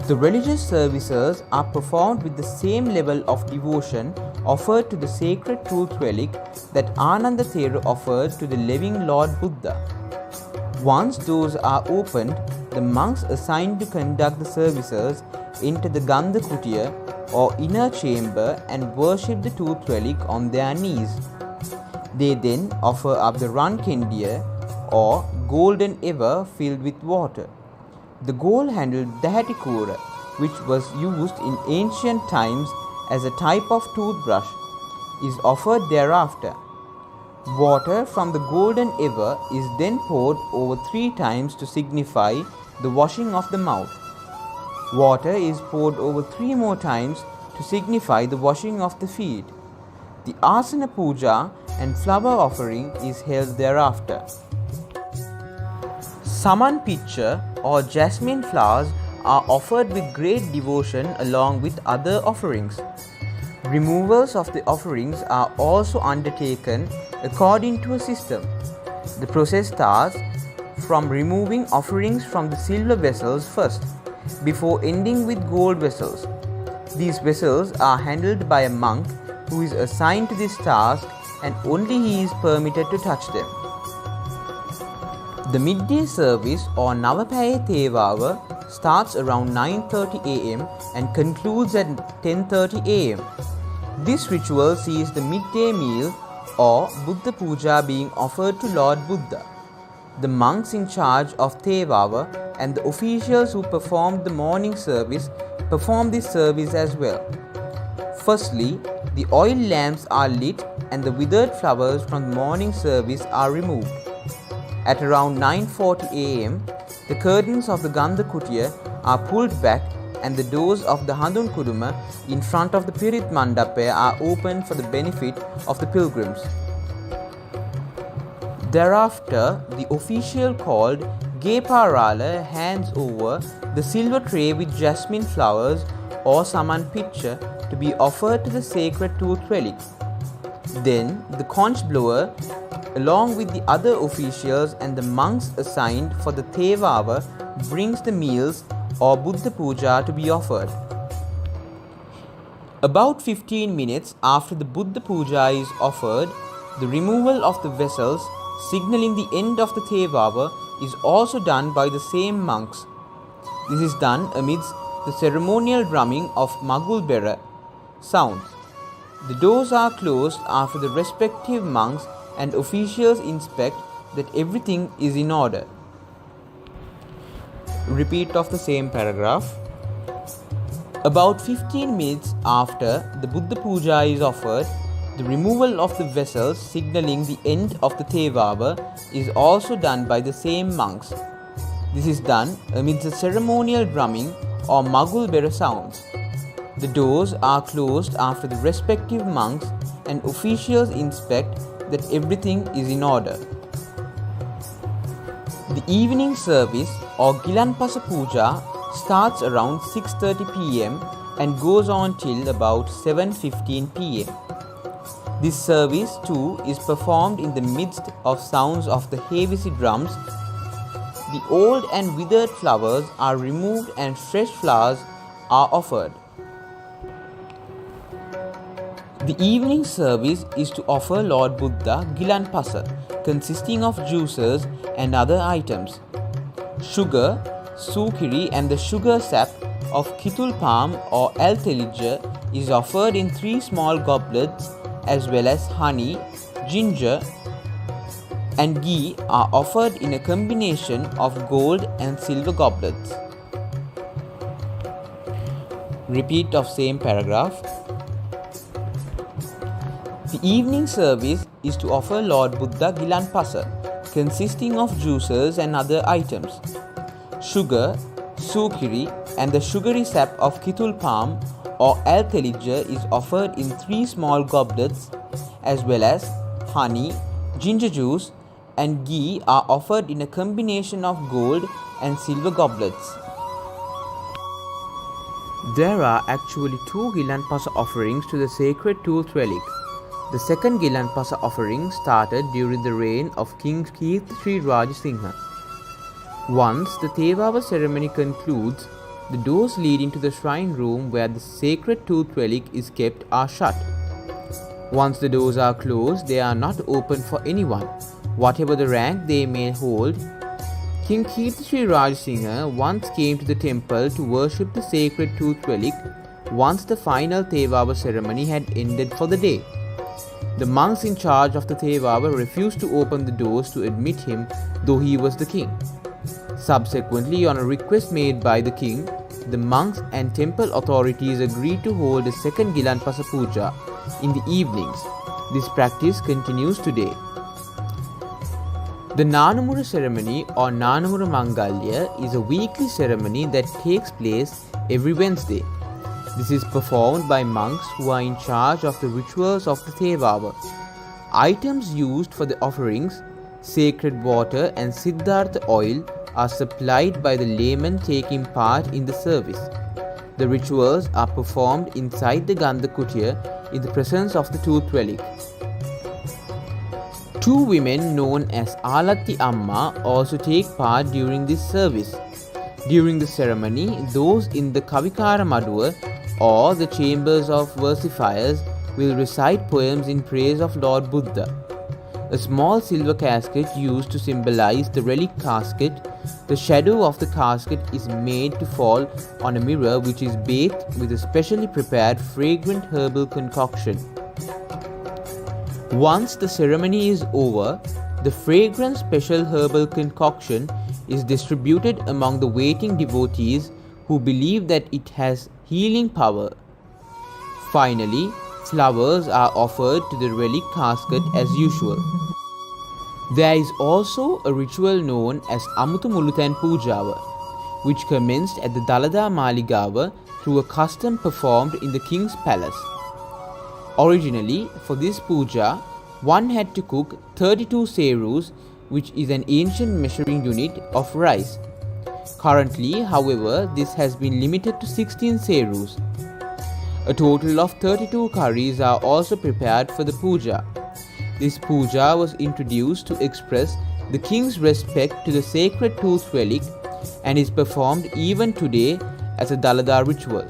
The religious services are performed with the same level of devotion offered to the sacred truth relic that Ananda Thera offered to the living Lord Buddha. Once doors are opened, the monks assigned to conduct the services enter the Gandha Kutiya or inner chamber and worship the tooth relic on their knees. They then offer up the Rankendiya or golden ewer filled with water. The gold-handled Dahatikura, which was used in ancient times as a type of toothbrush, is offered thereafter. Water from the golden ewer is then poured over 3 times to signify the washing of the mouth. Water is poured over 3 more times to signify the washing of the feet. The asana puja and flower offering is held thereafter. Saman pitcher or jasmine flowers are offered with great devotion along with other offerings. Removals of the offerings are also undertaken according to a system. The process starts from removing offerings from the silver vessels first, before ending with gold vessels. These vessels are handled by a monk who is assigned to this task, and only he is permitted to touch them. The midday service or Navapaya Thevawa starts around 9:30 am and concludes at 10:30 am. This ritual sees the midday meal or Buddha Puja being offered to Lord Buddha. The monks in charge of Thevawa and the officials who performed the morning service perform this service as well. Firstly, the oil lamps are lit and the withered flowers from the morning service are removed. At around 9:40 am, the curtains of the Gandha Kutiya are pulled back and the doors of the Handun Kuduma in front of the Pirit Mandapaya are opened for the benefit of the pilgrims. Thereafter, the official called Geparala hands over the silver tray with jasmine flowers or saman pitcher to be offered to the sacred tooth relic. Then, the conch blower, along with the other officials and the monks assigned for the Thevawa, brings the meals or Buddha Puja to be offered. About 15 minutes after the Buddha Puja is offered, the removal of the vessels, signaling the end of the Thevawa, is also done by the same monks. This is done amidst the ceremonial drumming of Magulbera sounds. The doors are closed after the respective monks and officials inspect that everything is in order. Repeat of the same paragraph. About 15 minutes after the Buddha Puja is offered, the removal of the vessels signaling the end of the Thevawa is also done by the same monks. This is done amidst the ceremonial drumming or Magulbera sounds. The doors are closed after the respective monks and officials inspect that everything is in order. The evening service or Gilanpasa Puja starts around 6:30 pm and goes on till about 7:15 pm. This service too is performed in the midst of sounds of the Hevisi drums. The old and withered flowers are removed and fresh flowers are offered. The evening service is to offer Lord Buddha Gilanpasa, consisting of juices and other items. Sugar, sukiri and the sugar sap of kitul palm or altelija is offered in 3 small goblets, as well as honey, ginger and ghee are offered in a combination of gold and silver goblets. Repeat of same paragraph. The evening service is to offer Lord Buddha Gilanpasa, consisting of juices and other items. Sugar, sukiri and the sugary sap of kitul palm or altelija is offered in 3 small goblets, as well as honey, ginger juice and ghee are offered in a combination of gold and silver goblets. There are actually 2 Gilanpasa offerings to the sacred tooth relic. The second Gilanpasa offering started during the reign of King Kirti Sri Rajasingha. Once the Thevawa ceremony concludes, the doors leading to the shrine room where the sacred tooth relic is kept are shut. Once the doors are closed, they are not open for anyone, whatever the rank they may hold. King Kirtishri Rajasinghe once came to the temple to worship the sacred tooth relic once the final Thevava ceremony had ended for the day. The monks in charge of the Thevava refused to open the doors to admit him, though he was the king. Subsequently, on a request made by the king, the monks and temple authorities agreed to hold a second Gilanpasa Puja in the evenings. This practice continues today. The Nanamura ceremony or Nanamura Mangalya is a weekly ceremony that takes place every Wednesday. This is performed by monks who are in charge of the rituals of the Thevava. Items used for the offerings, sacred water and Siddhartha oil are supplied by the laymen taking part in the service. The rituals are performed inside the Gandha Kutiya in the presence of the tooth relic. Two women known as Alatti Amma also take part during this service. During the ceremony, those in the Kavikara Maduwa or the chambers of versifiers will recite poems in praise of Lord Buddha. A small silver casket used to symbolize the relic casket. The shadow of the casket is made to fall on a mirror which is bathed with a specially prepared fragrant herbal concoction. Once the ceremony is over, the fragrant special herbal concoction is distributed among the waiting devotees who believe that it has healing power. Finally, flowers are offered to the relic casket as usual. There is also a ritual known as Amuthu Muluthan Pujawa, which commenced at the Dalada Maligawa through a custom performed in the king's palace. Originally, for this puja, one had to cook 32 serus, which is an ancient measuring unit of rice. Currently, however, this has been limited to 16 serus. A total of 32 curries are also prepared for the puja. This puja was introduced to express the king's respect to the sacred tooth relic and is performed even today as a Dalada ritual.